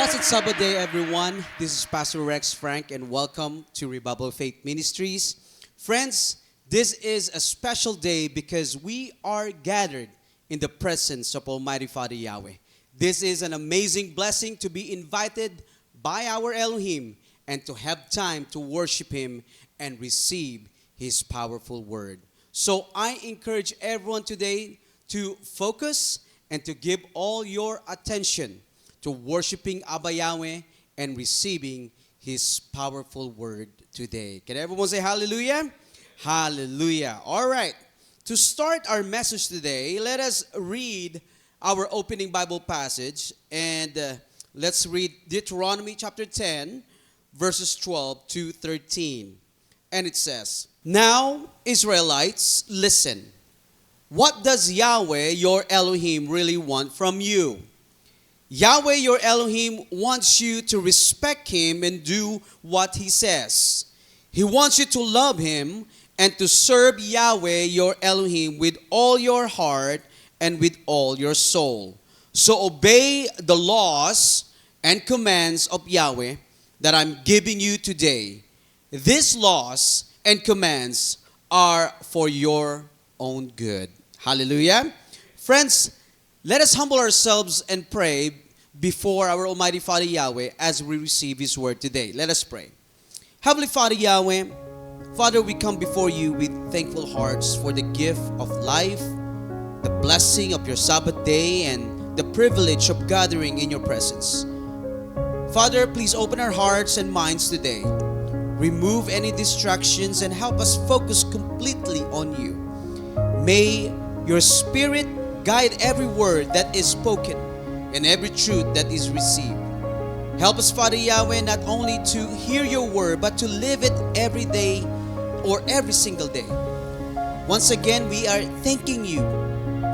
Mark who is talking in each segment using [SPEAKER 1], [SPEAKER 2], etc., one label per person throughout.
[SPEAKER 1] Blessed Sabbath day, everyone. This is Pastor Rex Frank, and welcome to Revival Faith Ministries. Friends, this is a special day because we are gathered in the presence of Almighty Father Yahweh. This is an amazing blessing to be invited by our Elohim and to have time to worship Him and receive His powerful word. So I encourage everyone today to focus and to give all your attention to worshiping Abba Yahweh and receiving His powerful word today. Can everyone say hallelujah? Hallelujah. All right. To start our message today, let us read our opening Bible passage, and let's read Deuteronomy chapter 10, verses 12 to 13. And it says, "Now, Israelites, listen. What does Yahweh, your Elohim, really want from you? Yahweh, your Elohim, wants you to respect Him and do what He says. He wants you to love Him and to serve Yahweh, your Elohim, with all your heart and with all your soul. So obey the laws and commands of Yahweh that I'm giving you today. These laws and commands are for your own good." Hallelujah. Friends, let us humble ourselves and pray before our Almighty Father Yahweh as we receive His word today. Let us pray. Heavenly Father Yahweh, Father, we come before you with thankful hearts for the gift of life, the blessing of your Sabbath day, and the privilege of gathering in your presence. Father, please open our hearts and minds today. Remove any distractions and help us focus completely on you. May your Spirit guide every word that is spoken and every truth that is received. Help us, Father Yahweh, not only to hear your word, but to live it every day or every single day. Once again, we are thanking you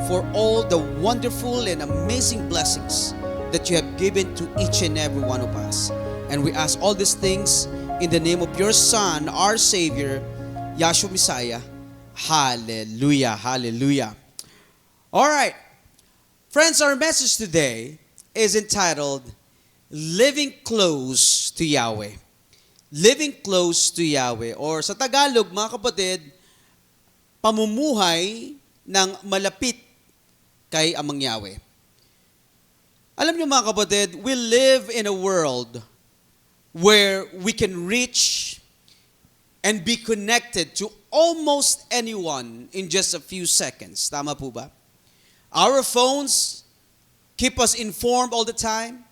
[SPEAKER 1] for all the wonderful and amazing blessings that you have given to each and every one of us. And we ask all these things in the name of your Son, our Savior, Yahshua Messiah. Hallelujah, hallelujah. All right. Friends, our message today is entitled, Living Close to Yahweh. Living Close to Yahweh. Or sa Tagalog, mga kapatid, pamumuhay ng malapit kay Amang Yahweh. Alam niyo mga kapatid, we live in a world where we can reach and be connected to almost anyone in just a few seconds. Tama po ba? Our phones keep us informed all the time.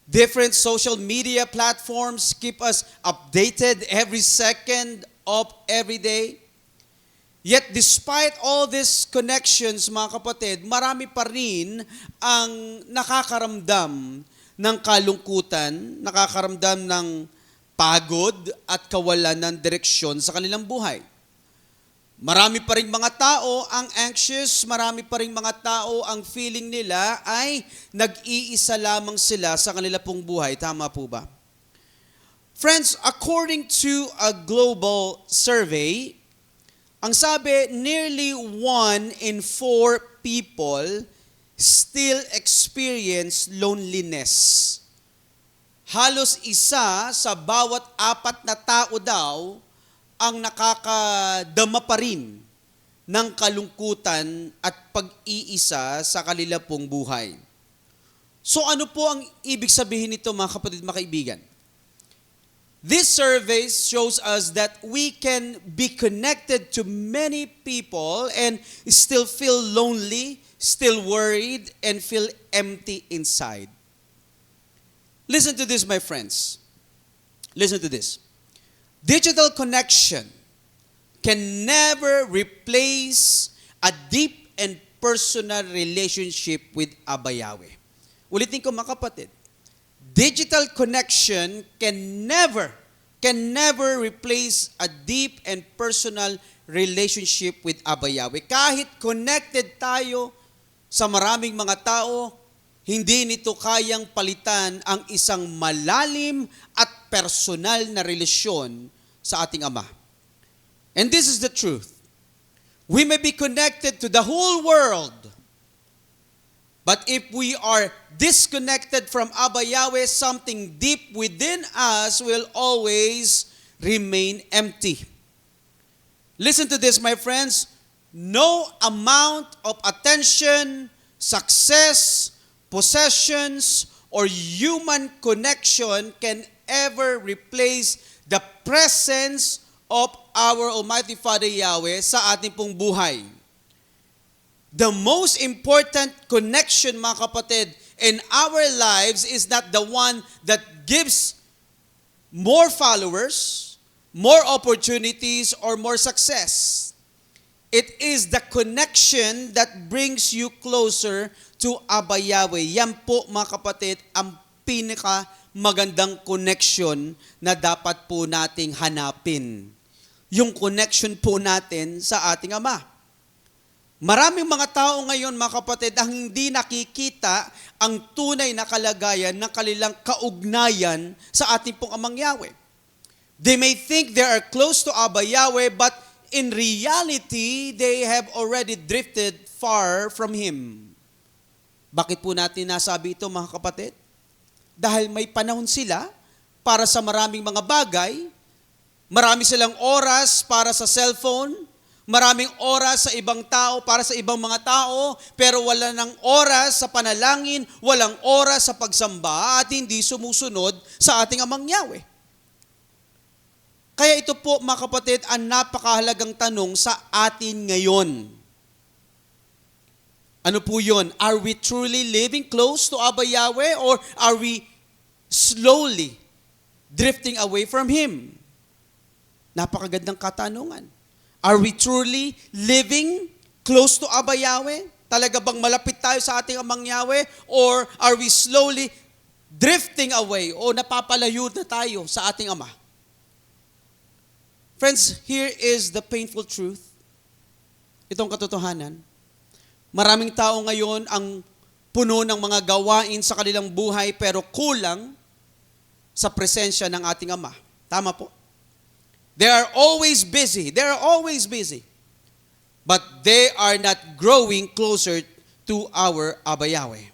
[SPEAKER 1] Different social media platforms keep us updated every second of every day. Yet despite all these connections, mga kapatid, marami pa rin ang nakakaramdam ng kalungkutan, nakakaramdam ng pagod at kawalan ng direksyon sa kanilang buhay. Marami pa rin mga tao ang anxious, marami pa rin mga tao ang feeling nila ay nag-iisa lamang sila sa kanila pong buhay. Tama po ba? Friends, according to a global survey, ang sabi, nearly 1 in 4 people still experience loneliness. Halos isa sa bawat 4 na tao daw ang nakakadama pa rin ng kalungkutan at pag-iisa sa kanila pong buhay. So ano po ang ibig sabihin nito, mga kapatid, mga kaibigan? This survey shows us that we can be connected to many people and still feel lonely, still worried, and feel empty inside. Listen to this, my friends. Listen to this. Digital connection can never replace a deep and personal relationship with Abba Yahweh. Ulitin ko, mga kapatid. Digital connection can never replace a deep and personal relationship with Abba Yahweh. Kahit connected tayo sa maraming mga tao, hindi nito kayang palitan ang isang malalim at personal na relasyon sa ating Ama. And this is the truth. We may be connected to the whole world, But if we are disconnected from Abba Yahweh, something deep within us will always remain empty. Listen to this, my friends. No amount of attention, success, possessions, or human connection can ever replace the presence of our Almighty Father Yahweh sa ating pong buhay. The most important connection, mga kapatid, in our lives is not the one that gives more followers, more opportunities, or more success. It is the connection that brings you closer to Abba Yahweh. Yan po, mga kapatid, ang pinaka magandang connection na dapat po nating hanapin. Yung connection po natin sa ating Ama. Maraming mga tao ngayon, mga kapatid, ang hindi nakikita ang tunay na kalagayan ng kanilang kaugnayan sa ating pong Amang Yahweh. They may think they are close to Abba Yahweh, but in reality, they have already drifted far from Him. Bakit po natin nasabi ito, mga kapatid? Dahil may panahon sila para sa maraming mga bagay, marami silang oras para sa cellphone, maraming oras sa ibang tao, para sa ibang mga tao, pero wala ng oras sa panalangin, walang oras sa pagsamba, at hindi sumusunod sa ating Amang Yahweh. Kaya ito po, mga kapatid, ang napakahalagang tanong sa atin ngayon. Ano po yun? Are we truly living close to Abba Yahweh, or are we slowly drifting away from Him? Napakagandang katanungan. Are we truly living close to Abba Yahweh? Talaga bang malapit tayo sa ating Amang Yahweh? Or are we slowly drifting away o napapalayo na tayo sa ating Ama? Friends, here is the painful truth. Itong katotohanan. Maraming tao ngayon ang puno ng mga gawain sa kanilang buhay pero kulang sa presensya ng ating Ama. Tama po. They are always busy. They are always busy. But they are not growing closer to our Abba Yahweh.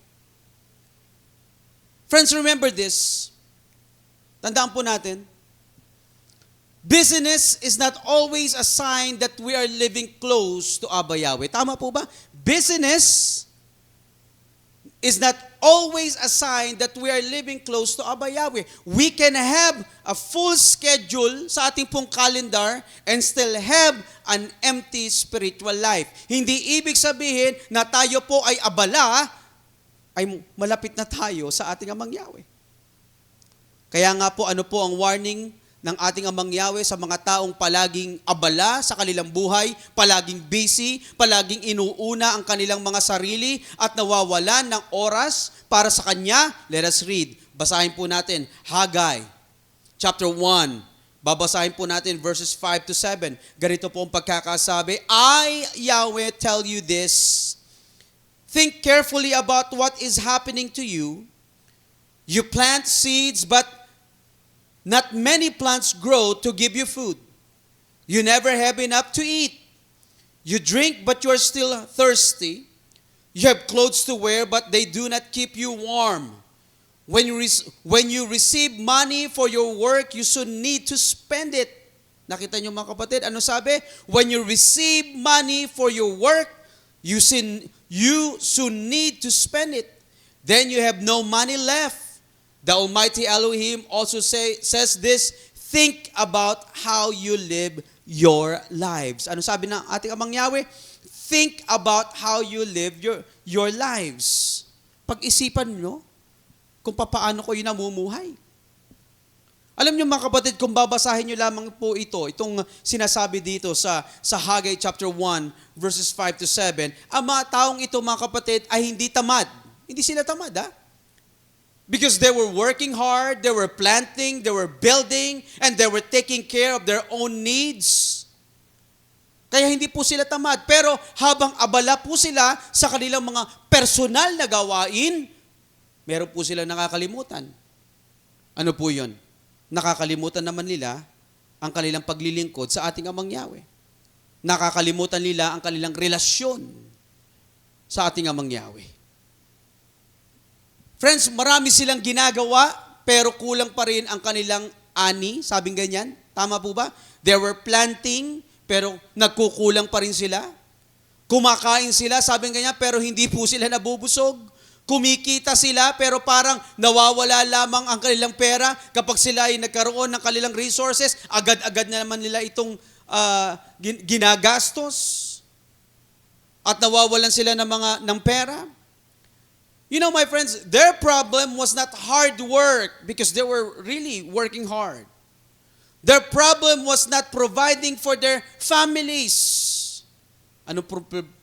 [SPEAKER 1] Friends, remember this. Tandaan po natin. Busyness is not always a sign that we are living close to Abba Yahweh. Tama po ba? Busyness is not always a sign that we are living close to Abba Yahweh. We can have a full schedule sa ating pong calendar and still have an empty spiritual life. Hindi ibig sabihin na tayo po ay abala, ay malapit na tayo sa ating Amang Yahweh. Kaya nga po, ano po ang warning ng ating Amang Yahweh sa mga taong palaging abala sa kanilang buhay, palaging busy, palaging inuuna ang kanilang mga sarili at nawawalan ng oras para sa Kanya? Let us read. Basahin po natin Haggai, chapter 1. Babasahin po natin verses 5 to 7. Ganito po ang pagkakasabi, I, Yahweh, tell you this. Think carefully about what is happening to you. You plant seeds, but not many plants grow to give you food. You never have enough to eat. You drink, but you are still thirsty. You have clothes to wear, but they do not keep you warm. When you receive money for your work, you soon need to spend it. Nakita niyo mga kapatid, ano sabi? When you receive money for your work, you soon need to spend it. Then you have no money left. The Almighty Elohim also says this, think about how you live your lives. Ano sabi ng ating Amang Yahweh? Think about how you live your lives. Pag-isipan nyo kung paano kayo namumuhay. Alam nyo mga kapatid, kung babasahin nyo lamang po itong sinasabi dito sa Haggai chapter 1, verses 5 to 7, ang mga taong ito mga kapatid ay hindi tamad. Hindi sila tamad, ha? Because they were working hard, they were planting, they were building, and they were taking care of their own needs. Kaya hindi po sila tamad. Pero habang abala po sila sa kanilang mga personal na gawain, meron po silang nakakalimutan. Ano po yun? Nakakalimutan naman nila ang kanilang paglilingkod sa ating Amang Yahweh. Nakakalimutan nila ang kanilang relasyon sa ating Amang Yahweh. Friends, marami silang ginagawa, pero kulang pa rin ang kanilang ani, sabing ganyan. Tama po ba? They were planting, pero nagkukulang pa rin sila. Kumakain sila, sabing ganyan, pero hindi po sila nabubusog. Kumikita sila, pero parang nawawala lamang ang kanilang pera. Kapag sila ay nagkaroon ng kanilang resources, agad-agad na naman nila itong ginagastos. At nawawalan sila ng pera. You know, my friends, their problem was not hard work because they were really working hard. Their problem was not providing for their families. Ano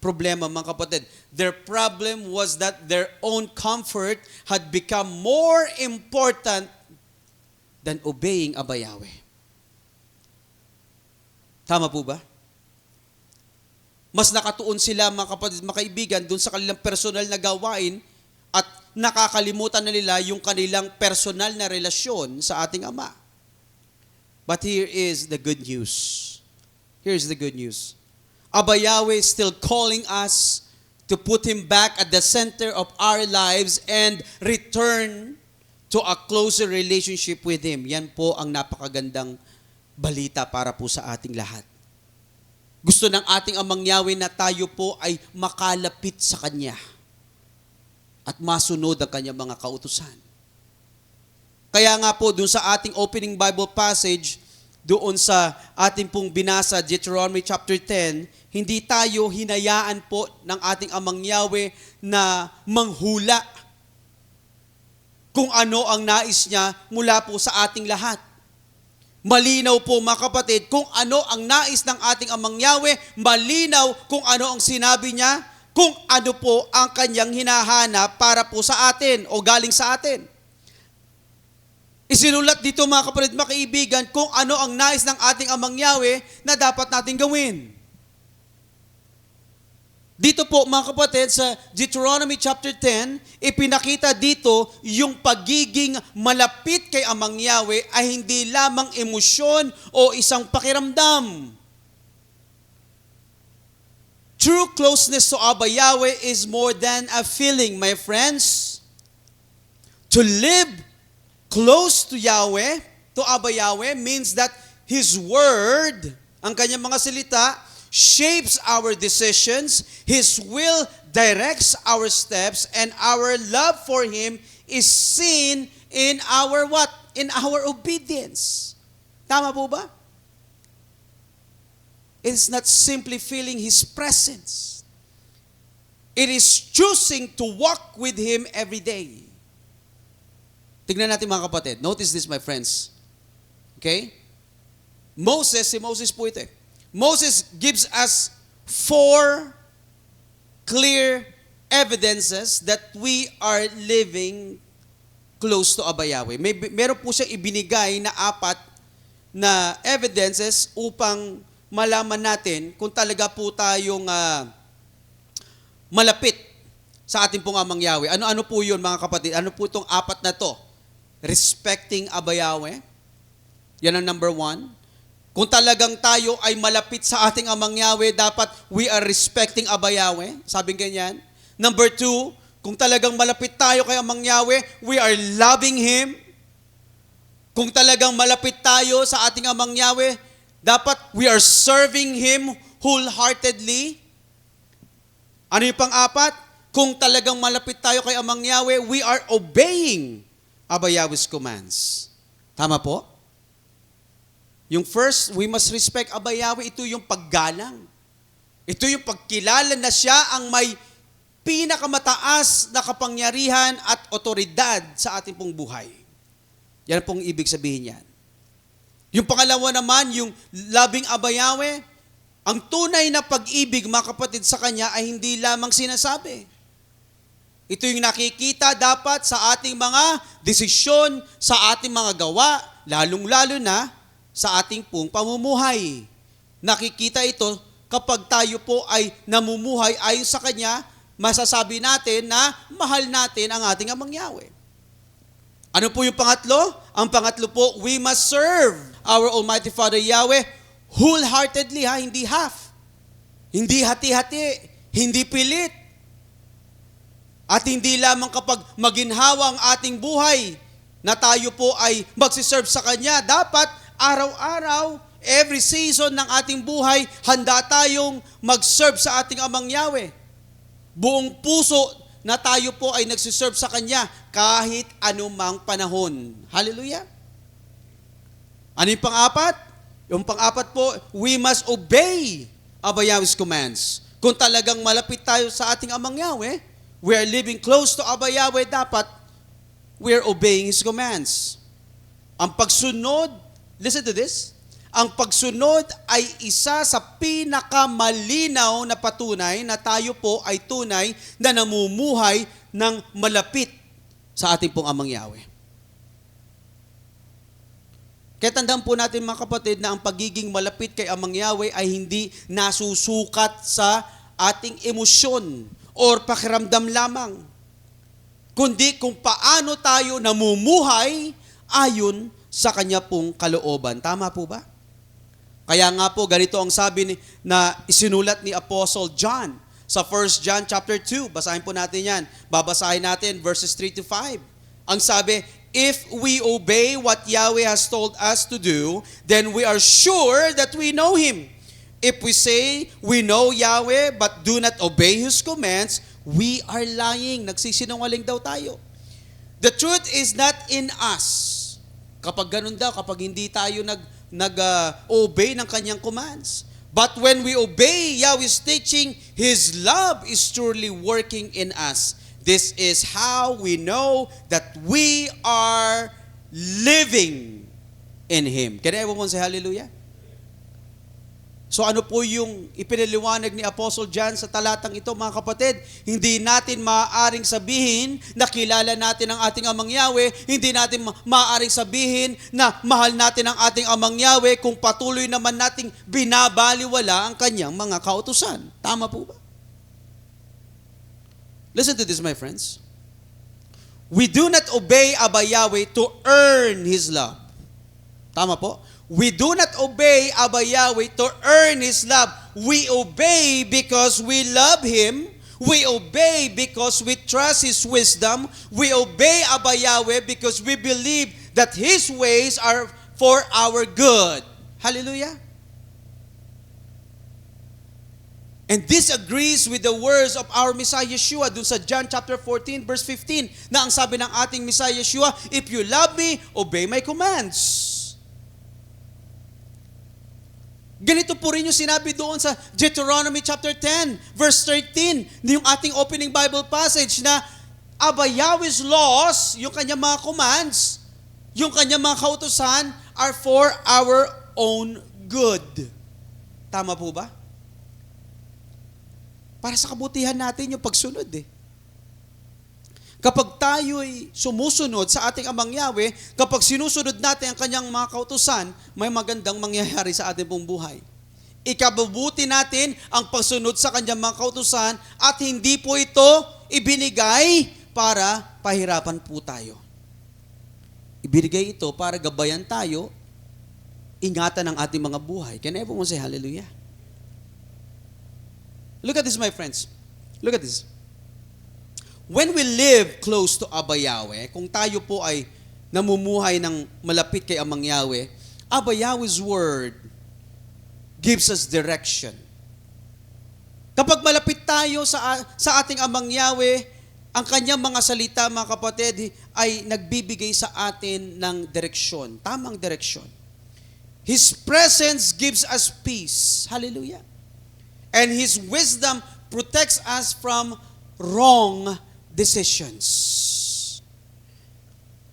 [SPEAKER 1] problema, mga kapatid? Their problem was that their own comfort had become more important than obeying Aba Yahweh. Tama po ba? Mas nakatuon sila, mga kapatid, mga kaibigan, doon sa kanilang personal na gawain at nakakalimutan na nila yung kanilang personal na relasyon sa ating Ama. But here is the good news. Here's the good news. Aba Yahweh is still calling us to put Him back at the center of our lives and return to a closer relationship with Him. Yan po ang napakagandang balita para po sa ating lahat. Gusto ng ating Amang Yahweh na tayo po ay makalapit sa Kanya at masunod ang Kanyang mga kautusan. Kaya nga po, doon sa ating opening Bible passage, doon sa ating pong binasa, Deuteronomy chapter 10, hindi tayo hinayaan po ng ating Amang Yahweh na manghula kung ano ang nais niya mula po sa ating lahat. Malinaw po, mga kapatid, kung ano ang nais ng ating Amang Yahweh, malinaw kung ano ang sinabi niya, kung ano po ang kanyang hinahanap para po sa atin o galing sa atin. Isinulat dito, mga kapatid, mga kaibigan, kung ano ang nais ng ating Amang Yahweh na dapat natin gawin. Dito po, mga kapatid, sa Deuteronomy chapter 10, ipinakita dito yung pagiging malapit kay Amang Yahweh ay hindi lamang emosyon o isang pakiramdam. True closeness to Abba Yahweh is more than a feeling, my friends. To live close to Yahweh, to Abba Yahweh, means that His Word, ang kanyang mga salita, shapes our decisions, His will directs our steps, and our love for Him is seen in our what? In our obedience. Tama po ba? It's not simply feeling His presence. It is choosing to walk with Him every day. Tignan natin, mga kapatid. Notice this, my friends. Okay? Si Moses po ito. Moses gives us 4 clear evidences that we are living close to Abba Yahweh. Meron po siyang ibinigay na 4 na evidences upang malaman natin kung talaga po tayong malapit sa ating pong Amang Yahweh. Ano po yun, mga kapatid? Ano po itong 4 na to? Respecting Abba Yahweh. Yan ang number 1. Kung talagang tayo ay malapit sa ating Amang Yahweh, dapat we are respecting Abba Yahweh. Sabing ganyan. Number 2, kung talagang malapit tayo kay Amang Yahweh, we are loving Him. Kung talagang malapit tayo sa ating Amang Yahweh, dapat we are serving Him wholeheartedly. Ano yung pang-4? Kung talagang malapit tayo kay Amang Yahweh, we are obeying Abba Yahweh's commands. Tama po? Yung first, we must respect Abba Yahweh. Ito yung paggalang. Ito yung pagkilala na siya ang may pinakamataas na kapangyarihan at otoridad sa ating pong buhay. Yan pong ibig sabihin yan. Yung pangalawa naman, yung loving Abba Yahweh, ang tunay na pag-ibig, mga kapatid, sa Kanya ay hindi lamang sinasabi. Ito yung nakikita dapat sa ating mga desisyon, sa ating mga gawa, lalong-lalo na sa ating pong pamumuhay. Nakikita ito kapag tayo po ay namumuhay ayon sa Kanya, masasabi natin na mahal natin ang ating Amang Yahweh. Ano po yung pangatlo? Ang pangatlo po, we must serve our Almighty Father Yahweh wholeheartedly, hindi half. Hindi hati-hati, hindi pilit. At hindi lamang kapag maginhawa ang ating buhay na tayo po ay magsiserve sa Kanya. Dapat araw-araw, every season ng ating buhay, handa tayong mag-serve sa ating Amang Yahweh. Buong puso na tayo po ay nagsiserve sa Kanya kahit anumang panahon. Hallelujah! Ano yung pang-apat? Yung pang-apat po, we must obey Abba Yahweh's commands. Kung talagang malapit tayo sa ating Amang Yahweh, we are living close to Abba Yahweh, dapat we are obeying His commands. Ang pagsunod, listen to this, ang pagsunod ay isa sa pinakamalinaw na patunay na tayo po ay tunay na namumuhay ng malapit sa ating pong Amang Yahweh. Kaya tandaan po natin mga kapatid na ang pagiging malapit kay Amang Yahweh ay hindi nasusukat sa ating emosyon or pakiramdam lamang, kundi kung paano tayo namumuhay ayon sa Kanya pong kalooban. Tama po ba? Kaya nga po, ganito ang sabi na isinulat ni Apostle John sa 1 John chapter 2. Basahin po natin yan. Babasahin natin verses 3 to 5. Ang sabi, if we obey what Yahweh has told us to do, then we are sure that we know Him. If we say we know Yahweh but do not obey His commands, we are lying. Nagsisinungaling daw tayo. The truth is not in us. Kapag ganun daw, kapag hindi tayo nag-obey ng Kanyang commands. But when we obey Yahweh's teaching, His love is truly working in us. This is how we know that we are living in Him. Can everyone say hallelujah? So ano po yung ipinaliwanag ni Apostle John sa talatang ito, mga kapatid? Hindi natin maaaring sabihin na kilala natin ang ating Amang Yahweh, hindi natin maaaring sabihin na mahal natin ang ating Amang Yahweh kung patuloy naman nating binabaliwala ang Kanyang mga kautusan. Tama po ba? Listen to this, my friends. We do not obey Abba Yahweh to earn His love. Tama po? We do not obey Abba Yahweh to earn His love. We obey because we love Him. We obey because we trust His wisdom. We obey Abba Yahweh because we believe that His ways are for our good. Hallelujah. And this agrees with the words of our Messiah Yeshua dun sa John chapter 14 verse 15 na ang sabi ng ating Messiah Yeshua, if you love me, obey my commands. Ganito po rin yung sinabi doon sa Deuteronomy chapter 10 verse 13, yung ating opening Bible passage na Abba Yahweh's laws, yung kanyang mga commands, yung kanyang mga kautusan are for our own good. Tama po ba? Para sa kabutihan natin yung pagsunod eh. Kapag tayo'y sumusunod sa ating Amang Yahweh, kapag sinusunod natin ang Kanyang mga kautusan, may magandang mangyayari sa ating pong buhay. Ikabubuti natin ang pagsunod sa Kanyang mga kautusan at hindi po ito ibinigay para pahirapan po tayo. Ibinigay ito para gabayan tayo, ingatan ang ating mga buhay. Can everyone say hallelujah? Look at this, my friends. Look at this. When we live close to Abba Yahweh, kung tayo po ay namumuhay ng malapit kay Amang Yahweh, Abba Yahweh's word gives us direction. Kapag malapit tayo sa ating Amang Yahweh, ang kanyang mga salita, mga kapatid, ay nagbibigay sa atin ng direksyon, tamang direksyon. His presence gives us peace. Hallelujah. And His wisdom protects us from wrong decisions.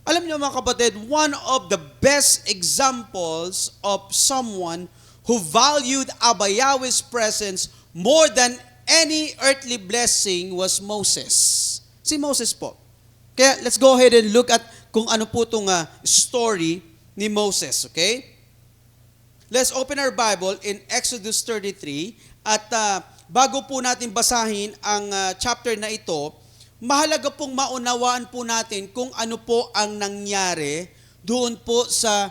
[SPEAKER 1] Alam niyo mga kapatid, one of the best examples of someone who valued Abba Yahweh's presence more than any earthly blessing was Moses. Si Moses po. Kaya let's go ahead and look at kung ano po itong story ni Moses, okay? Let's open our Bible in Exodus 33. At bago po natin basahin ang chapter na ito, mahalaga pong maunawaan po natin kung ano po ang nangyari doon po sa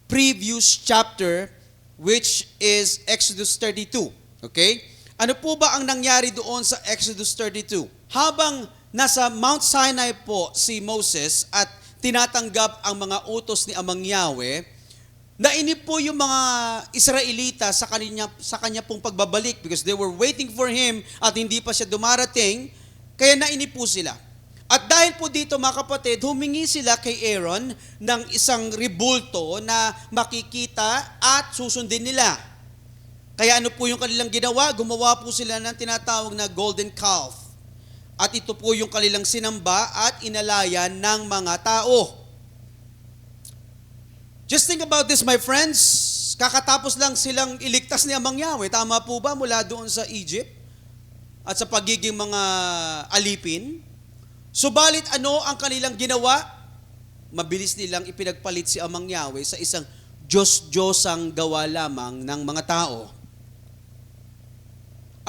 [SPEAKER 1] previous chapter, which is Exodus 32. Okay? Ano po ba ang nangyari doon sa Exodus 32? Habang nasa Mount Sinai po si Moses at tinatanggap ang mga utos ni Amang Yahweh, nainip po yung mga Israelita sa kanya pong pagbabalik because they were waiting for him at hindi pa siya dumarating, kaya nainip po sila. At dahil po dito mga kapatid, humingi sila kay Aaron ng isang ribulto na makikita at susundin nila. Kaya ano po yung kanilang ginawa? Gumawa po sila ng tinatawag na golden calf. At ito po yung kanilang sinamba at inalayan ng mga tao. Just think about this, my friends. Kakatapos lang silang iligtas ni Amang Yahweh. Tama po ba mula doon sa Egypt at sa pagiging mga alipin? Subalit ano ang kanilang ginawa? Mabilis nilang ipinagpalit si Amang Yahweh sa isang Diyos-Diyosang gawa lamang ng mga tao.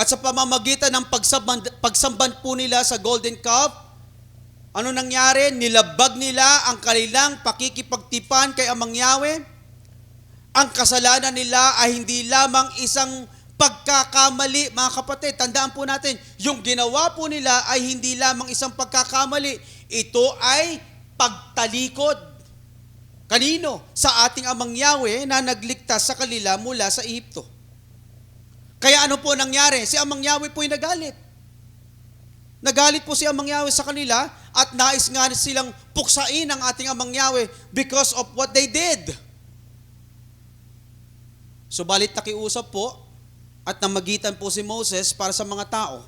[SPEAKER 1] At sa pamamagitan ng pagsamban po nila sa golden calf, ano nangyari? Nilabag nila ang kanilang pakikipagtipan kay Amang Yahweh. Ang kasalanan nila ay hindi lamang isang pagkakamali, mga kapatid. Tandaan po natin, yung ginawa po nila ay hindi lamang isang pagkakamali. Ito ay pagtalikod. Kanino? Sa ating Amang Yahweh na nagligtas sa kanila mula sa Ehipto. Kaya ano po nangyari? Si Amang Yahweh po ay nagalit. Nagalit po si Amang Yahweh sa kanila at nais nga silang puksain ang ating Amang Yahweh because of what they did. Subalit nakiusap po at namagitan po si Moses para sa mga tao.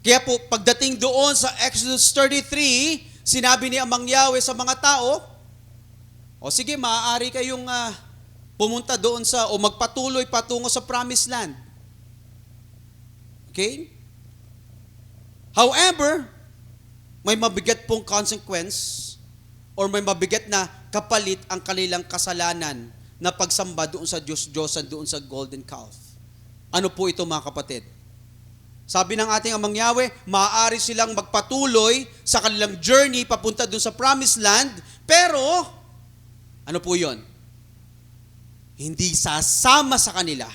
[SPEAKER 1] Kaya po pagdating doon sa Exodus 33, sinabi ni Amang Yahweh sa mga tao, o sige, maaari kayong pumunta doon o magpatuloy patungo sa promised land. Okay? However, may mabigat pong consequence or may mabigat na kapalit ang kanilang kasalanan na pagsamba doon sa Diyos-Diyosan, doon sa golden calf. Ano po ito mga kapatid? Sabi ng ating Amang Yahweh, maaari silang magpatuloy sa kanilang journey papunta doon sa promised land, pero ano po yon? Hindi sasama sa kanila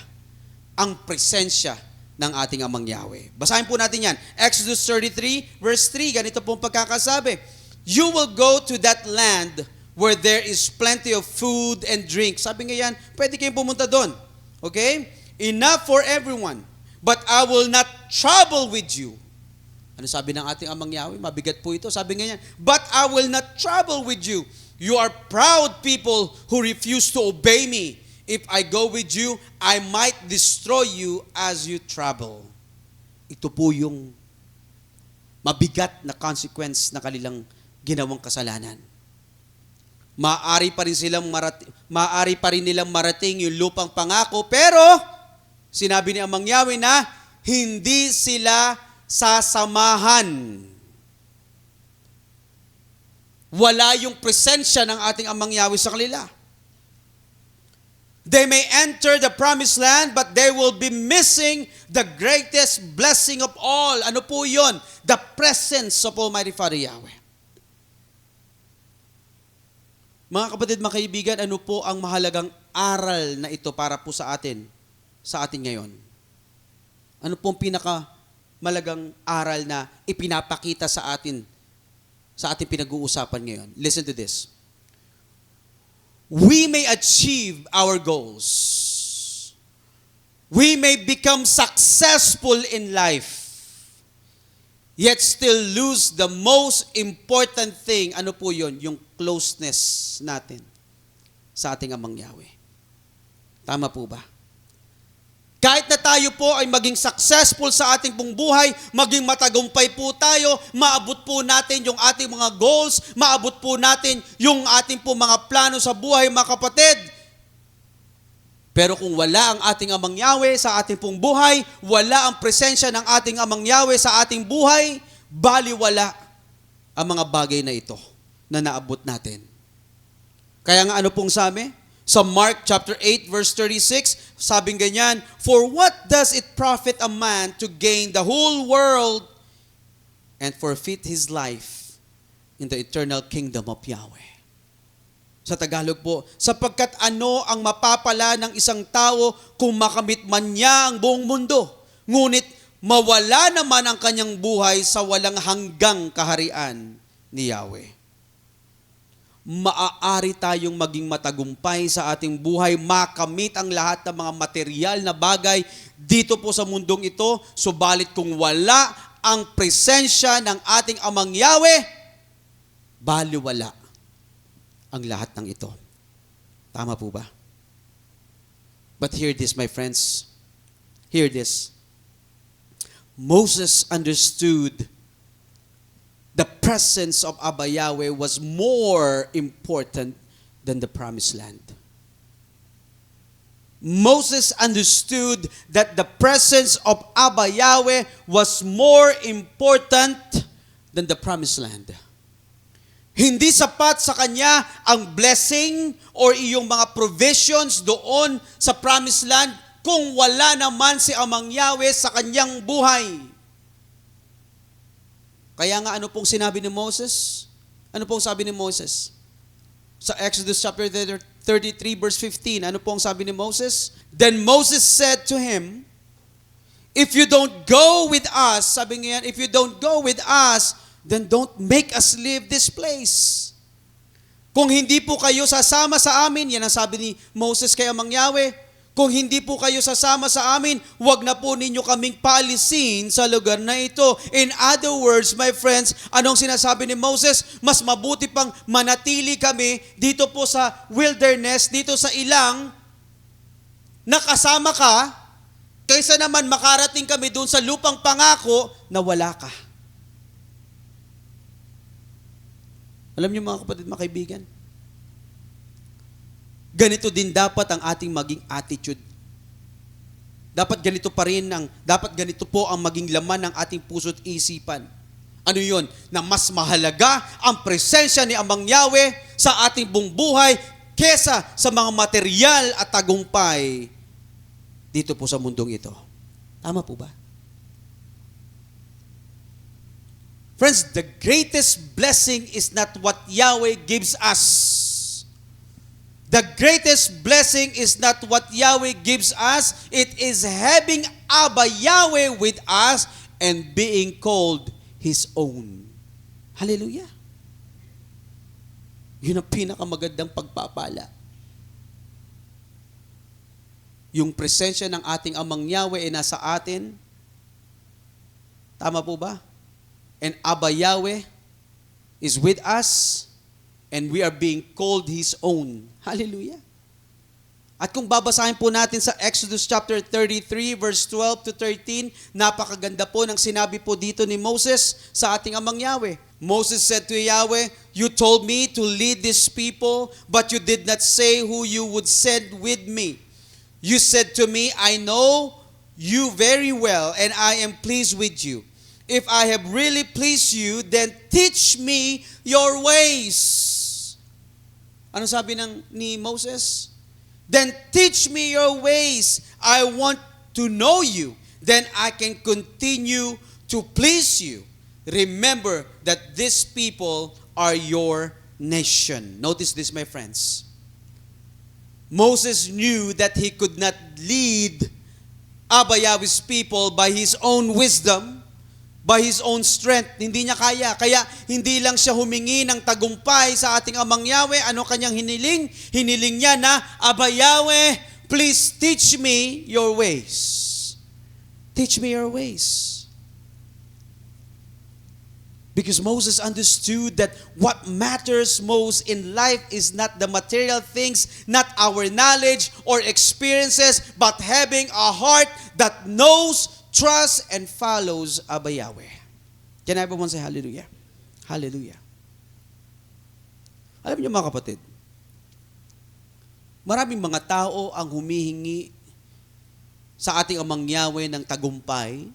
[SPEAKER 1] ang presensya ng ating Amang Yahweh. Basahin po natin yan. Exodus 33 verse 3, ganito pong pagkakasabi. You will go to that land where there is plenty of food and drink. Sabi nga yan, pwede kayong pumunta doon. Okay? Enough for everyone. But I will not trouble with you. Ano sabi ng ating Amang Yahweh? Mabigat po ito. Sabi nga yan, but I will not trouble with you. You are proud people who refuse to obey me. If I go with you, I might destroy you as you travel. Ito po yung mabigat na consequence na kanilang ginawang kasalanan. Maaari pa rin nilang marating yung lupang pangako, pero sinabi ni Amang Yahweh na hindi sila sasamahan. Wala yung presensya ng ating Amang Yahweh sa kanila. They may enter the promised land, but they will be missing the greatest blessing of all. Ano po yun? The presence of Almighty Father Yahweh. Mga kapatid, mga kaibigan, ano po ang mahalagang aral na ito para po sa atin ngayon? Ano po ang pinakamalagang aral na ipinapakita sa ating pinag-uusapan ngayon? Listen to this. We may achieve our goals. We may become successful in life, yet still lose the most important thing. Ano po yun? Yung closeness natin sa ating Amang Yahweh. Tama po ba? Kahit na tayo po ay maging successful sa ating pong buhay, maging matagumpay po tayo, maabot po natin yung ating mga goals, maabot po natin yung ating po mga plano sa buhay, mga kapatid. Pero kung wala ang ating Amang Yahweh sa ating pong buhay, wala ang presensya ng ating Amang Yahweh sa ating buhay, baliwala ang mga bagay na ito na naabot natin. Kaya nga ano pong sabi? Sa Mark chapter 8 verse 36, sabing ganyan, for what does it profit a man to gain the whole world and forfeit his life in the eternal kingdom of Yahweh? Sa Tagalog po, sapagkat ano ang mapapala ng isang tao kung makamit man niya ang buong mundo, ngunit mawala naman ang kanyang buhay sa walang hanggang kaharian ni Yahweh. Maaari tayong maging matagumpay sa ating buhay, makamit ang lahat ng mga material na bagay dito po sa mundong ito, subalit kung wala ang presensya ng ating Amang Yahweh, baliwala ang lahat ng ito. Tama po ba? But hear this, my friends. Hear this. Moses understood the presence of Abba Yahweh was more important than the promised land. Moses understood that the presence of Abba Yahweh was more important than the promised land. Hindi sapat sa kanya ang blessing or iyong mga provisions doon sa promised land kung wala naman si Amang Yahweh sa kanyang buhay. Kaya nga ano pong sinabi ni Moses? Ano pong sabi ni Moses? Sa Exodus chapter 33 verse 15, ano pong sabi ni Moses? Then Moses said to him, if you don't go with us, sabi niya, if you don't go with us, then don't make us leave this place. Kung hindi po kayo sasama sa amin, yan ang sabi ni Moses kay Amang Yahweh, kung hindi po kayo sasama sa amin, wag na po ninyo kaming paalisin sa lugar na ito. In other words, my friends, anong sinasabi ni Moses? Mas mabuti pang manatili kami dito po sa wilderness, dito sa ilang, nakasama ka, kaysa naman makarating kami doon sa lupang pangako na wala ka. Alam niyo mga kapatid, mga kaibigan, ganito din dapat ang ating maging attitude. Dapat ganito po ang maging laman ng ating puso't isipan. Ano yun? Na mas mahalaga ang presensya ni Amang Yahweh sa ating buong buhay kesa sa mga material at tagumpay dito po sa mundong ito. Tama po ba? Friends, the greatest blessing is not what Yahweh gives us. The greatest blessing is not what Yahweh gives us. It is having Abba Yahweh with us and being called His own. Hallelujah. Yun ang pinakamagandang pagpapala. Yung presensya ng ating Amang Yahweh ay nasa atin. Tama po ba? And Abba Yahweh is with us and we are being called His own. Hallelujah. At kung babasahin po natin sa Exodus chapter 33 verse 12 to 13, napakaganda po ng sinabi po dito ni Moses sa ating Amang Yahweh. Moses said to Yahweh, you told me to lead this people, but you did not say who you would send with me. You said to me, I know you very well, and I am pleased with you. If I have really pleased you, then teach me your ways. Ano sabi ni Moses? Then teach me your ways. I want to know you. Then I can continue to please you. Remember that these people are your nation. Notice this, my friends. Moses knew that he could not lead Abba Yahweh's people by his own wisdom, by his own strength. Hindi niya kaya. Kaya hindi lang siya humingi ng tagumpay sa ating Amang Yahweh. Ano kanyang hiniling? Hiniling niya na, Abba Yahweh, please teach me your ways. Teach me your ways. Because Moses understood that what matters most in life is not the material things, not our knowledge or experiences, but having a heart that knows, trusts, and follows Abba Yahweh. Can everyone say hallelujah? Hallelujah. Alam niyo mga kapatid, maraming mga tao ang humihingi sa ating Amang Yahweh ng tagumpay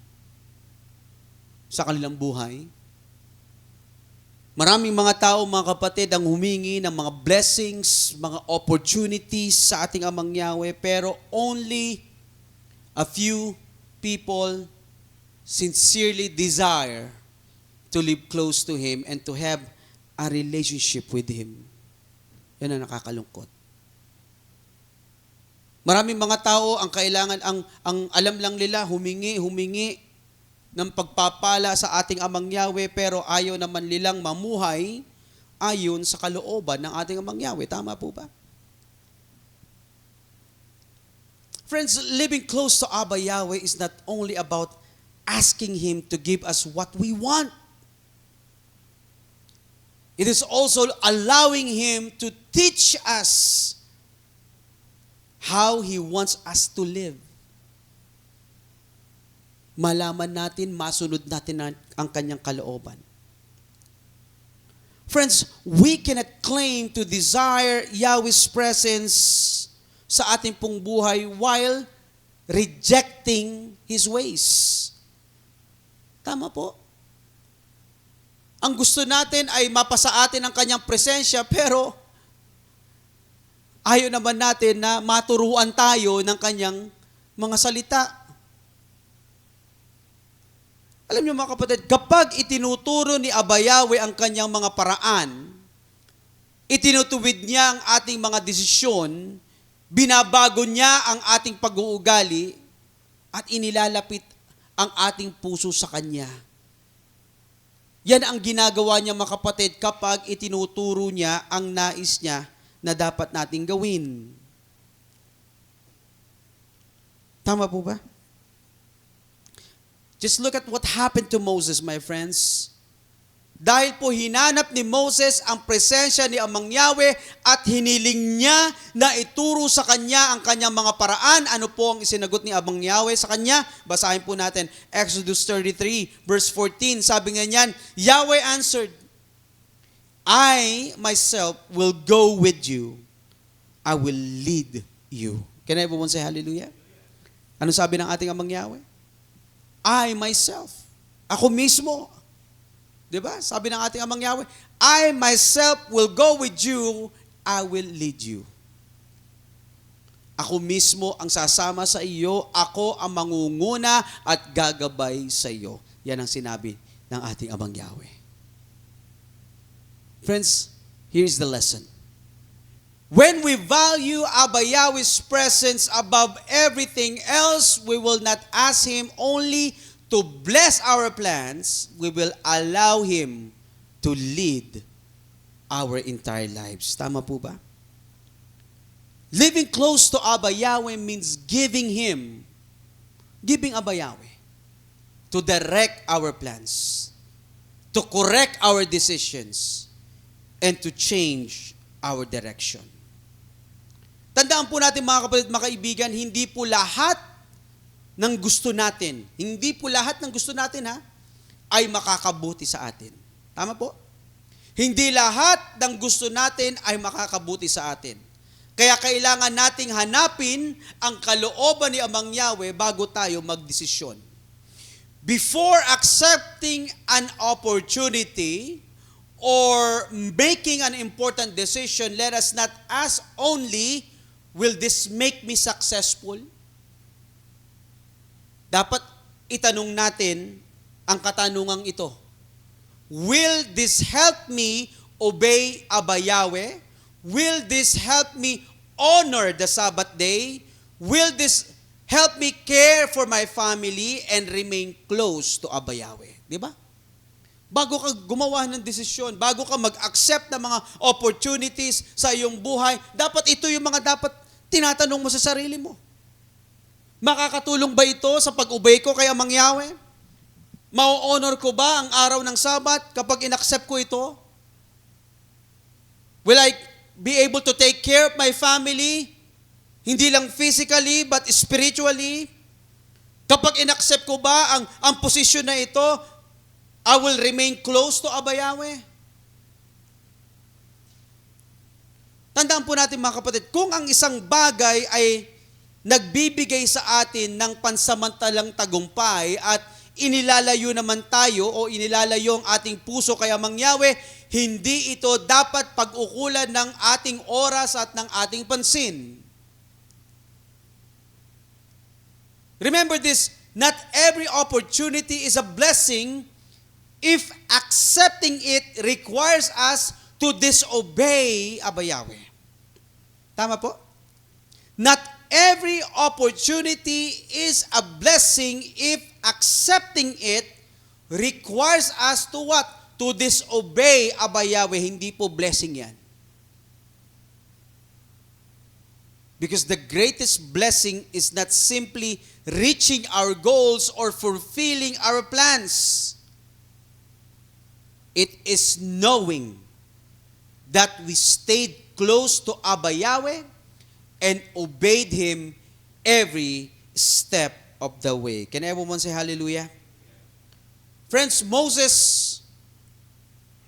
[SPEAKER 1] sa kanilang buhay. Maraming mga tao, mga kapatid, ang humingi ng mga blessings, mga opportunities sa ating Amang Yahweh, pero only a few people sincerely desire to live close to Him and to have a relationship with Him. Yan ang nakakalungkot. Maraming mga tao ang kailangan, ang alam lang nila, humingi, ng pagpapala sa ating Amang Yahweh, pero ayaw naman nilang mamuhay ayon sa kalooban ng ating Amang Yahweh. Tama po ba? Friends, living close to Abba Yahweh is not only about asking Him to give us what we want. It is also allowing Him to teach us how He wants us to live. Malaman natin, masunod natin ang Kanyang kalooban. Friends, we cannot claim to desire Yahweh's presence sa ating pong buhay while rejecting His ways. Tama po. Ang gusto natin ay mapasa atin ang Kanyang presensya, pero ayaw naman natin na maturuan tayo ng Kanyang mga salita. Alam niyo mga kapatid, kapag itinuturo ni Abba Yahweh ang Kanyang mga paraan, itinutuwid niya ang ating mga desisyon, binabago niya ang ating pag-uugali, at inilalapit ang ating puso sa Kanya. Yan ang ginagawa niya mga kapatid kapag itinuturo niya ang nais niya na dapat nating gawin. Tama po ba? Just look at what happened to Moses, my friends. Dahil po hinanap ni Moses ang presensya ni Amang Yahweh at hiniling niya na ituro sa kanya ang kanyang mga paraan. Ano po ang isinagot ni Amang Yahweh sa kanya? Basahin po natin Exodus 33 verse 14. Sabi nga niyan, Yahweh answered, I myself will go with you. I will lead you. Can everyone say hallelujah? Ano sabi ng ating Amang Yahweh? I myself. Ako mismo. Diba? Sabi ng ating Amang Yahweh, I myself will go with you, I will lead you. Ako mismo ang sasama sa iyo, ako ang mangunguna at gagabay sa iyo. Yan ang sinabi ng ating Amang Yahweh. Friends, here's the lesson. When we value Abba Yahweh's presence above everything else, we will not ask Him only to bless our plans, we will allow Him to lead our entire lives. Tama po ba? Living close to Abba Yahweh means giving Abba Yahweh to direct our plans, to correct our decisions, and to change our direction. Tandaan po natin mga kapatid, mga kaibigan, hindi po lahat ng gusto natin, ay makakabuti sa atin. Tama po? Hindi lahat ng gusto natin ay makakabuti sa atin. Kaya kailangan nating hanapin ang kalooban ni Amang Yahweh bago tayo magdesisyon. Before accepting an opportunity or making an important decision, let us not ask only, will this make me successful? Dapat itanong natin ang katanungang ito. Will this help me obey Abba Yahweh? Will this help me honor the Sabbath day? Will this help me care for my family and remain close to Abba Yahweh? Di ba? Bago ka gumawa ng desisyon, bago ka mag-accept ng mga opportunities sa iyong buhay, dapat ito yung mga dapat tinatanong mo sa sarili mo. Makakatulong ba ito sa pag-obey ko kay Amang Yahweh? Mau-honor ko ba ang araw ng Sabat kapag in-accept ko ito? Will I be able to take care of my family? Hindi lang physically but spiritually? Kapag in-accept ko ba ang posisyon na ito, I will remain close to Abba Yahweh? Tandaan po natin mga kapatid, kung ang isang bagay ay nagbibigay sa atin ng pansamantalang tagumpay at inilalayo naman tayo o inilalayo ang ating puso kay Amang Yahweh, hindi ito dapat pag-ukulan ng ating oras at ng ating pansin. Remember this, not every opportunity is a blessing if accepting it requires us to disobey Abba Yahweh. Tama po? Not every opportunity is a blessing if accepting it requires us to what? To disobey Aba Yahweh. Hindi po blessing yan. Because the greatest blessing is not simply reaching our goals or fulfilling our plans. It is knowing that we stayed close to Aba Yahweh and obeyed Him every step of the way. Can everyone say hallelujah? Friends, Moses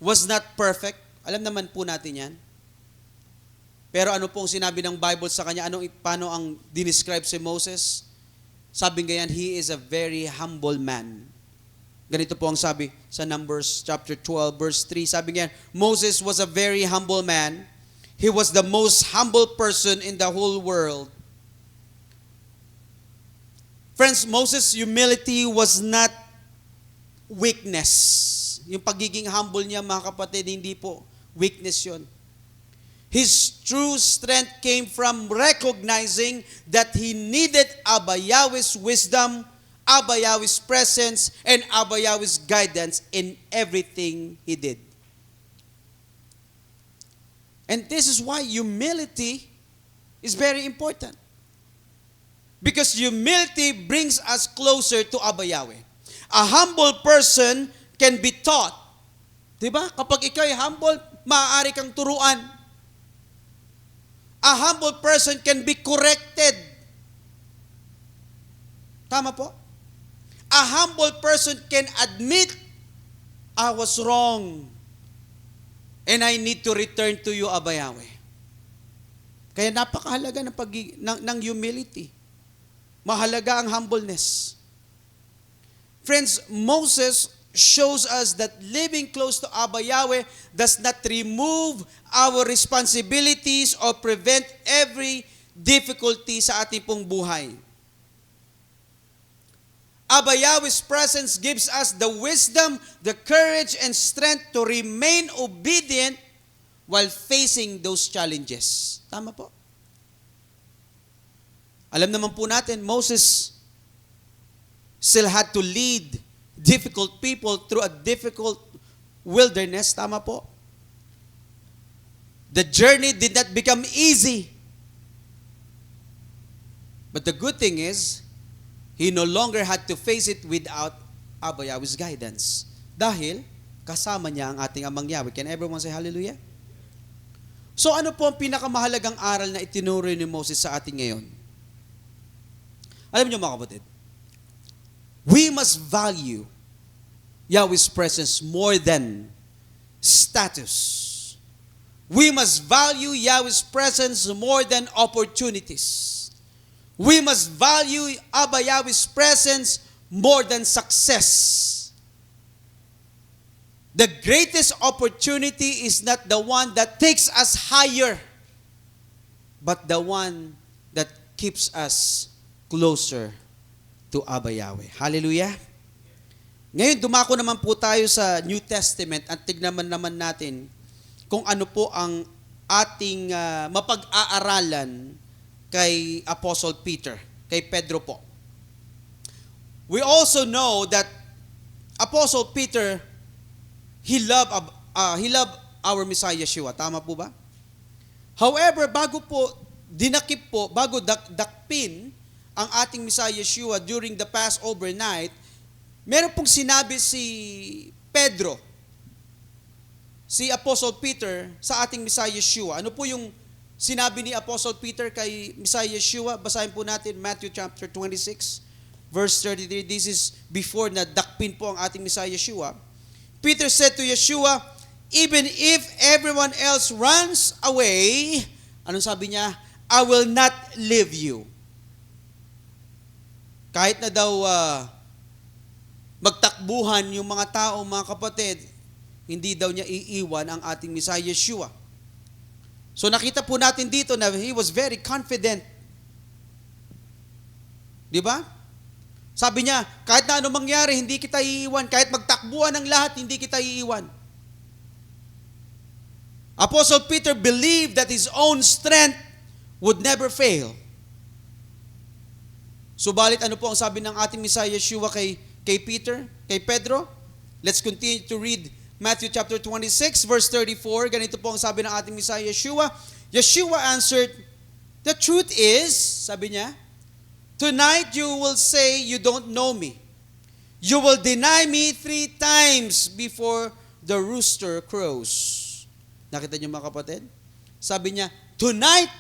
[SPEAKER 1] was not perfect. Alam naman po natin yan. Pero ano pong sinabi ng Bible sa kanya? Paano ang dinescribe si Moses? Sabi nga yan, he is a very humble man. Ganito po ang sabi sa Numbers chapter 12 verse 3. Sabi nga, Moses was a very humble man. He was the most humble person in the whole world. Friends, Moses' humility was not weakness. Yung pagiging humble niya, mga kapatid, hindi po weakness yun. His true strength came from recognizing that he needed Abba Yahweh's wisdom, Abba Yahweh's presence, and Abba Yahweh's guidance in everything he did. And this is why humility is very important. Because humility brings us closer to Abba Yahweh. A humble person can be taught. Diba? Kapag ikaw ay humble, maaari kang turuan. A humble person can be corrected. Tama po? A humble person can admit, I was wrong. And I need to return to you, Abba Yahweh. Kaya napakahalaga ng humility. Mahalaga ang humbleness. Friends, Moses shows us that living close to Abba Yahweh does not remove our responsibilities or prevent every difficulty sa ating pong buhay. Abba Yahweh's presence gives us the wisdom, the courage, and strength to remain obedient while facing those challenges. Tama po? Alam naman po natin, Moses still had to lead difficult people through a difficult wilderness. Tama po? The journey did not become easy. But the good thing is, he no longer had to face it without Abba Yahweh's guidance. Dahil, kasama niya ang ating Amang Yahweh. Can everyone say hallelujah? So ano po ang pinakamahalagang aral na itinuro ni Moses sa atin ngayon? Alam niyo mga kapatid, we must value Yahweh's presence more than status. We must value Yahweh's presence more than opportunities. We must value Abba Yahweh's presence more than success. The greatest opportunity is not the one that takes us higher, but the one that keeps us closer to Abba Yahweh. Hallelujah! Ngayon, dumako naman po tayo sa New Testament at tignan naman natin kung ano po ang ating mapag-aaralan kay Apostle Peter, kay Pedro po. We also know that Apostle Peter, he loved our Messiah Yeshua. Tama po ba? However, bago dakpin ang ating Messiah Yeshua during the Passover night, meron pong sinabi si Pedro, si Apostle Peter sa ating Messiah Yeshua. Ano po yung sinabi ni Apostle Peter kay Messiah Yeshua? Basahin po natin Matthew chapter 26, verse 33. This is before na dakpin po ang ating Messiah Yeshua. Peter said to Yeshua, even if everyone else runs away, anong sabi niya? I will not leave you. Kahit na daw magtakbuhan yung mga tao, mga kapatid, hindi daw niya iiwan ang ating Messiah Yeshua. So nakita po natin dito na he was very confident. Di ba? Sabi niya, kahit na anong mangyari, hindi kita iiwan. Kahit magtakbuhan ng lahat, hindi kita iiwan. Apostle Peter believed that his own strength would never fail. Subalit ano po ang sabi ng ating Messiah Yeshua kay kay Pedro. Let's continue to read Matthew chapter 26, verse 34. Ganito po ang sabi ng ating Messiah, Yeshua. Yeshua answered, "The truth is," sabi niya, "tonight you will say you don't know me. You will deny me 3 times before the rooster crows." Nakita niyo mga kapatid? Sabi niya, "Tonight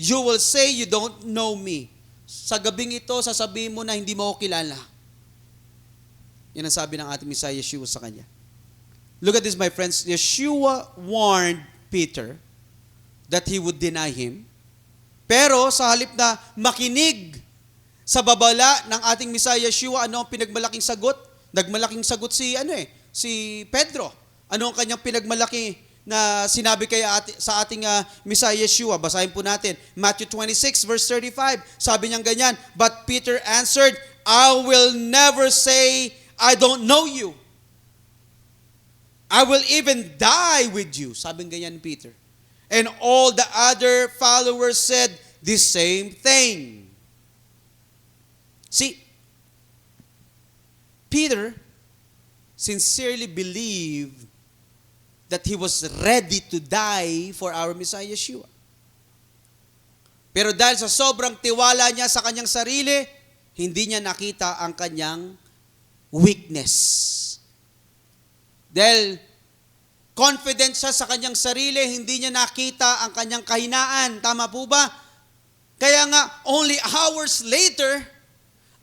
[SPEAKER 1] you will say you don't know me." Sa gabing ito, sasabihin mo na hindi mo ako kilala. Yan ang sabi ng ating Messiah Yeshua sa kanya. Look at this, my friends. Yeshua warned Peter that he would deny him. Pero sa halip na makinig sa babala ng ating Messiah Yeshua, ano ang pinagmalaking sagot? Nagmalaking sagot si Pedro. Ano ang kanyang pinagmalaki na sinabi sa ating Messiah Yeshua? Basahin po natin. Matthew 26 verse 35. Sabi niya ganyan, "But Peter answered, I will never say I don't know you. I will even die with you." Sabi ganyan ni Peter. And all the other followers said the same thing. See, Peter sincerely believed that he was ready to die for our Messiah Yeshua. Pero dahil sa sobrang tiwala niya sa kanyang sarili, hindi niya nakita ang kanyang weakness. Dahil confident siya sa kanyang sarili, hindi niya nakita ang kanyang kahinaan. Tama po ba? Kaya nga, only hours later,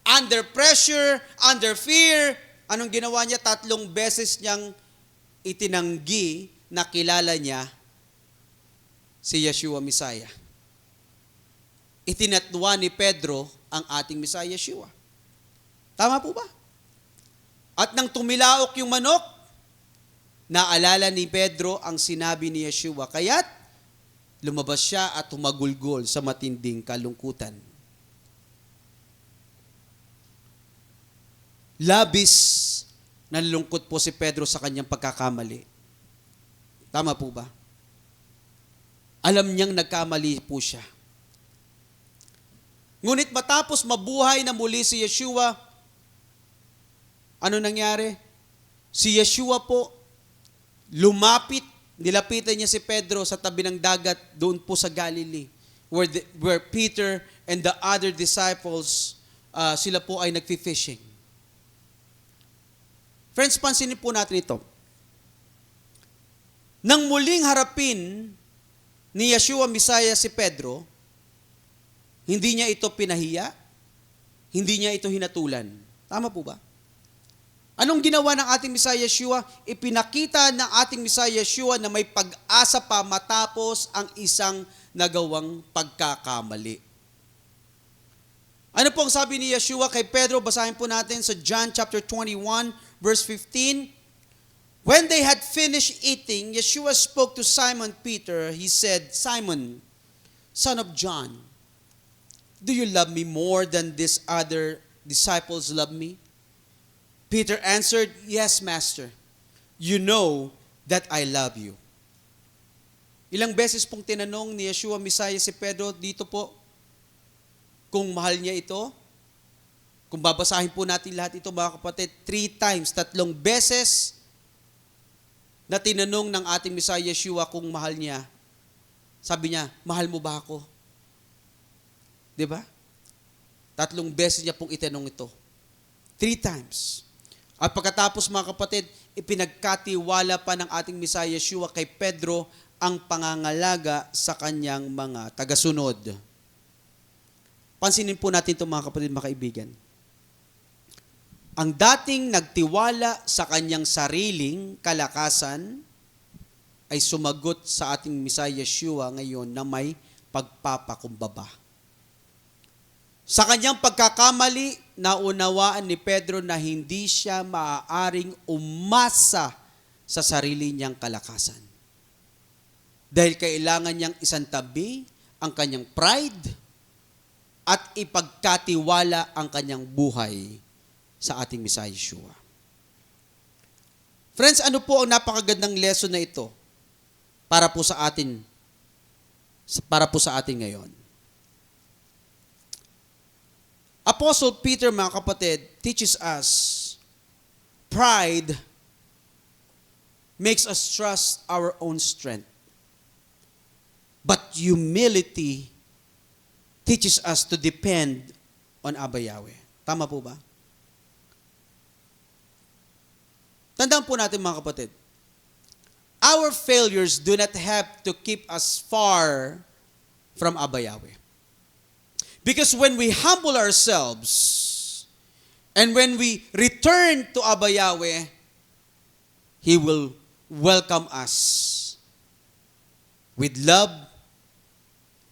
[SPEAKER 1] under pressure, under fear, anong ginawa niya? 3 beses niyang itinanggi na kilala niya si Yeshua Messiah. Itinatwa ni Pedro ang ating Messiah Yeshua. Tama po ba? At nang tumilaok yung manok, naalala ni Pedro ang sinabi ni Yeshua, kaya't lumabas siya at humagulgol sa matinding kalungkutan. Labis nalulungkot po si Pedro sa kanyang pagkakamali. Tama po ba? Alam niyang nagkamali po siya. Ngunit matapos mabuhay na muli si Yeshua, ano nangyari? Si Yeshua po, nilapitan niya si Pedro sa tabi ng dagat doon po sa Galilee, where Peter and the other disciples, sila po ay nagfi-fishing. Friends, pansinin po natin ito. Nang muling harapin ni Yeshua Messiah si Pedro, hindi niya ito pinahiya, hindi niya ito hinatulan. Tama po ba? Anong ginawa ng ating Messiah Yeshua? Ipinakita ng ating Messiah Yeshua na may pag-asa pa matapos ang isang nagawang pagkakamali. Ano po ang sabi ni Yeshua kay Pedro? Basahin po natin sa John chapter 21, verse 15. When they had finished eating, Yeshua spoke to Simon Peter. He said, "Simon, son of John, do you love me more than these other disciples love me?" Peter answered, "Yes, Master. You know that I love you." Ilang beses pong tinanong ni Yeshua Messiah si Pedro dito po kung mahal niya ito. Kung babasahin po natin lahat ito, mga kapatid, 3 times, 3 beses na tinanong ng ating Messiah Yeshua kung mahal niya. Sabi niya, "Mahal mo ba ako?" Diba? 3 beses niya pong itanong ito. 3 times. At pagkatapos, mga kapatid, ipinagkatiwala pa ng ating Messiah Yeshua kay Pedro ang pangangalaga sa kanyang mga tagasunod. Pansinin po natin ito, mga kapatid, mga kaibigan. Ang dating nagtiwala sa kanyang sariling kalakasan ay sumagot sa ating Messiah Yeshua ngayon na may pagpapakumbaba. Sa kanyang pagkakamali, naunawaan ni Pedro na hindi siya maaaring umasa sa sarili niyang kalakasan. Dahil kailangan niyang isantabi ang kanyang pride at ipagkatiwala ang kanyang buhay sa ating Messiah Yeshua. Friends, ano po ang napakagandang lesson na ito para po sa atin ngayon? Apostle Peter, mga kapatid, teaches us Pride makes us trust our own strength. But humility teaches us to depend on Abba Yahweh. Tama po ba? Tandaan po natin mga kapatid, our failures do not have to keep us far from Abba Yahweh. Because when we humble ourselves and when we return to Abba Yahweh, He will welcome us with love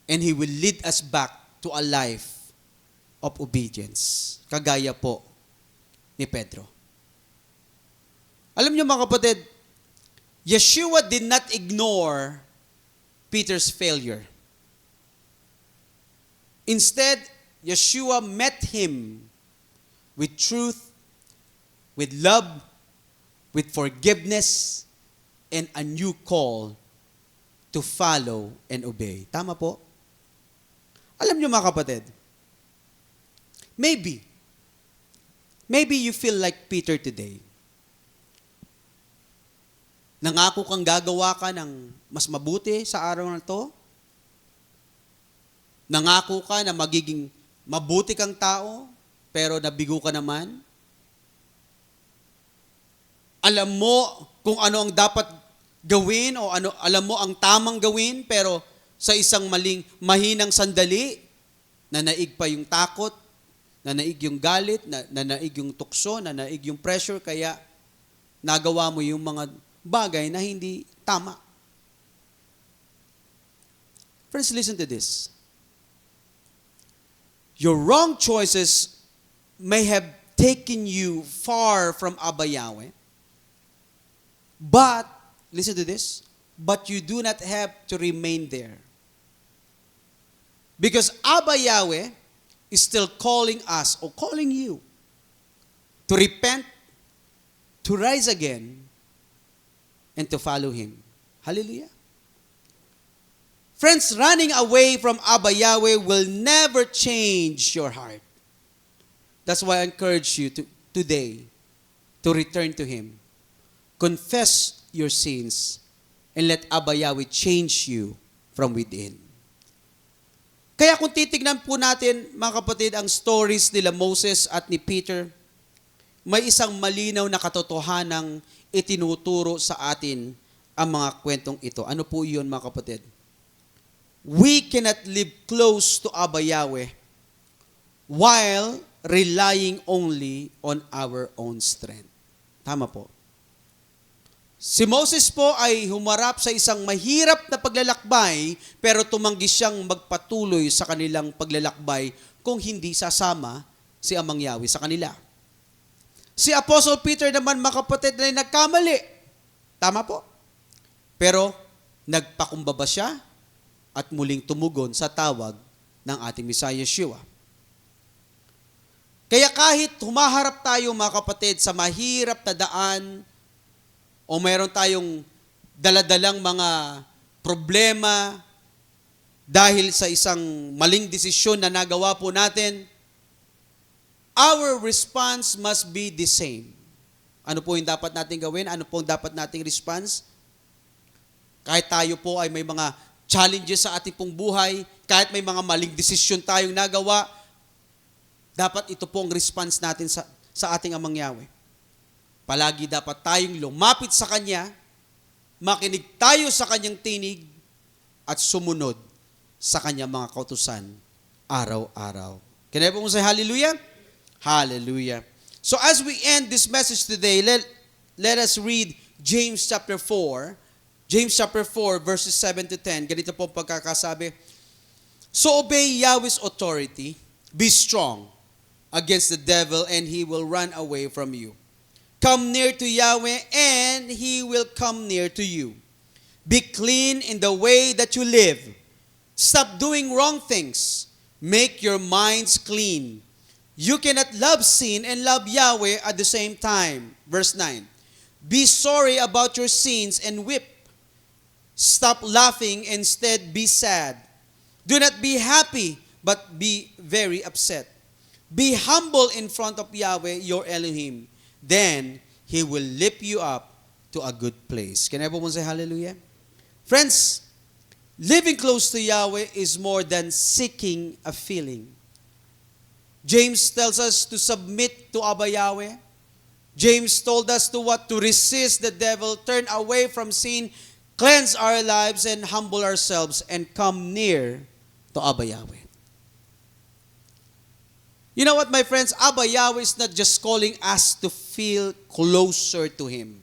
[SPEAKER 1] and He will lead us back to a life of obedience. Kagaya po ni Pedro. Alam niyo mga kapatid, Yeshua did not ignore Peter's failure. Instead, Yeshua met him with truth, with love, with forgiveness, and a new call to follow and obey. Tama po? Alam niyo mga kapatid, maybe you feel like Peter today. Nangako kang gagawa ka ng mas mabuti sa araw na to. Nangako ka na magiging mabuti kang tao, pero nabigo ka naman. Alam mo kung ano ang dapat gawin o alam mo ang tamang gawin, pero sa isang mahinang sandali, nanaig pa yung takot, nanaig yung galit, nanaig yung tukso, nanaig yung pressure, kaya nagawa mo yung mga bagay na hindi tama. Friends, listen to this. Your wrong choices may have taken you far from Abba Yahweh, but, listen to this, but you do not have to remain there. Because Abba Yahweh is still calling us or calling you to repent, to rise again, and to follow Him. Hallelujah. Friends, running away from Abba Yahweh will never change your heart. That's why I encourage you today to return to Him. Confess your sins and let Abba Yahweh change you from within. Kaya kung titignan po natin, mga kapatid, ang stories nila Moses at ni Peter, may isang malinaw na katotohanang itinuturo sa atin ang mga kwentong ito. Ano po yun, mga kapatid? We cannot live close to Abba Yahweh while relying only on our own strength. Tama po. Si Moses po ay humarap sa isang mahirap na paglalakbay, pero tumanggi siyang magpatuloy sa kanilang paglalakbay kung hindi sasama si Amang Yahweh sa kanila. Si Apostle Peter naman, mga kapatid, ay nagkamali. Tama po. Pero nagpakumbaba siya at muling tumugon sa tawag ng ating Messiah Yeshua. Kaya kahit humaharap tayo, mga kapatid, sa mahirap na daan o mayroon tayong daladalang mga problema dahil sa isang maling desisyon na nagawa po natin, our response must be the same. Ano po yung dapat nating gawin? Ano po yung dapat nating response? Kahit tayo po ay may mga challenges sa ating pong buhay, kahit may mga maling desisyon tayong nagawa, dapat ito po ang response natin sa ating Amang Yahweh. Palagi dapat tayong lumapit sa Kanya, makinig tayo sa Kanyang tinig, at sumunod sa Kanyang mga kautusan araw-araw. Can everyone say hallelujah? Hallelujah. So as we end this message today, let us read James chapter 4. James chapter 4 verses 7 to 10. Ganito po ang pagkakasabi. So obey Yahweh's authority. Be strong against the devil and he will run away from you. Come near to Yahweh and He will come near to you. Be clean in the way that you live. Stop doing wrong things. Make your minds clean. You cannot love sin and love Yahweh at the same time. Verse 9. Be sorry about your sins and weep. Stop laughing, instead be sad. Do not be happy, but be very upset. Be humble in front of Yahweh, your Elohim. Then He will lift you up to a good place. Can everyone say hallelujah? Friends, living close to Yahweh is more than seeking a feeling. James tells us to submit to Abba Yahweh. James told us to what? To resist the devil, turn away from sin, cleanse our lives, and humble ourselves, and come near to Abba Yahweh. You know what, my friends? Abba Yahweh is not just calling us to feel closer to Him.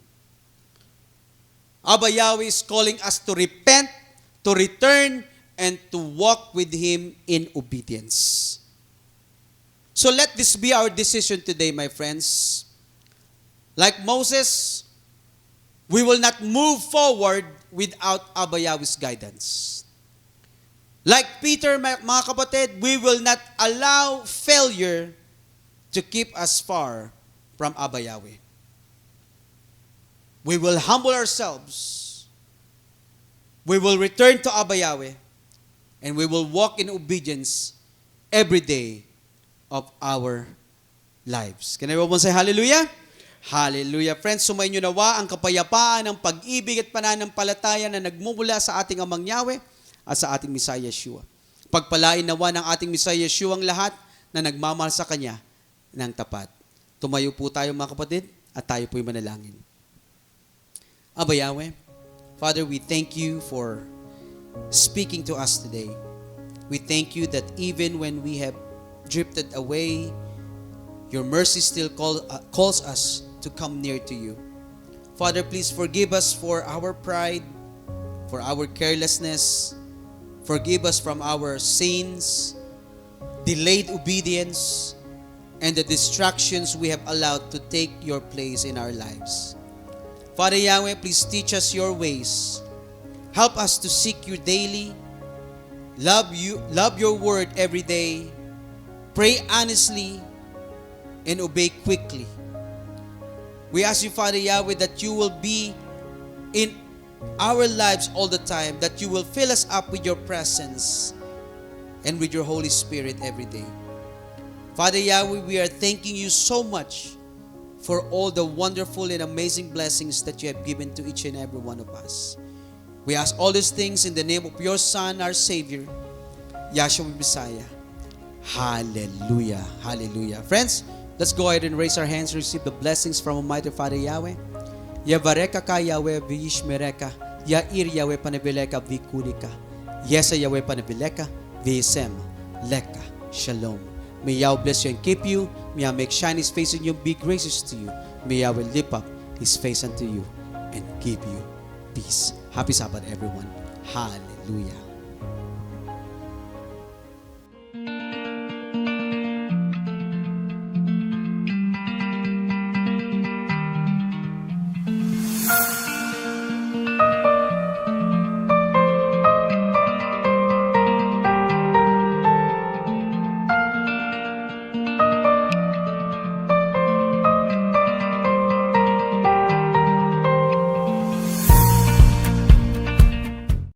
[SPEAKER 1] Abba Yahweh is calling us to repent, to return, and to walk with Him in obedience. So let this be our decision today, my friends. Like Moses, we will not move forward without Abba Yahweh's guidance. Like Peter, mga kapatid, we will not allow failure to keep us far from Abba Yahweh. We will humble ourselves. We will return to Abba Yahweh. And we will walk in obedience every day of our lives. Can everyone say hallelujah? Hallelujah. Friends, sumayin nyo nawa ang kapayapaan, ang pag-ibig at pananampalataya na nagmumula sa ating Amang Yahweh at sa ating Messiah Yeshua. Pagpalain nawa ng ating Messiah Yeshua ang lahat na nagmamahal sa Kanya ng tapat. Tumayo po tayo mga kapatid at tayo po'y manalangin. Abba Yahweh, Father, we thank you for speaking to us today. We thank you that even when we have drifted away, your mercy still calls us to come near to you. Father, please forgive us for our pride, for our carelessness. Forgive us from our sins, delayed obedience, and the distractions we have allowed to take your place in our lives. Father Yahweh, please teach us your ways. Help us to seek you daily. Love your word every day. Pray honestly and obey quickly. We ask you, Father Yahweh, that you will be in our lives all the time, that you will fill us up with your presence and with your Holy Spirit every day. Father Yahweh, we are thanking you so much for all the wonderful and amazing blessings that you have given to each and every one of us. We ask all these things in the name of your Son, our Savior, Yahshua Messiah. Hallelujah. Hallelujah. Friends, let's go ahead and raise our hands and receive the blessings from Almighty Father Yahweh. Yavareka ka Yahweh vishmereka, Yair Yahweh panabileka vikulika, Yesa Yahweh panabileka visem leka. Shalom. May Yahweh bless you and keep you. May Yahweh make shine His face on you, be gracious to you. May Yahweh lift up His face unto you and give you peace. Happy Sabbath, everyone. Hallelujah.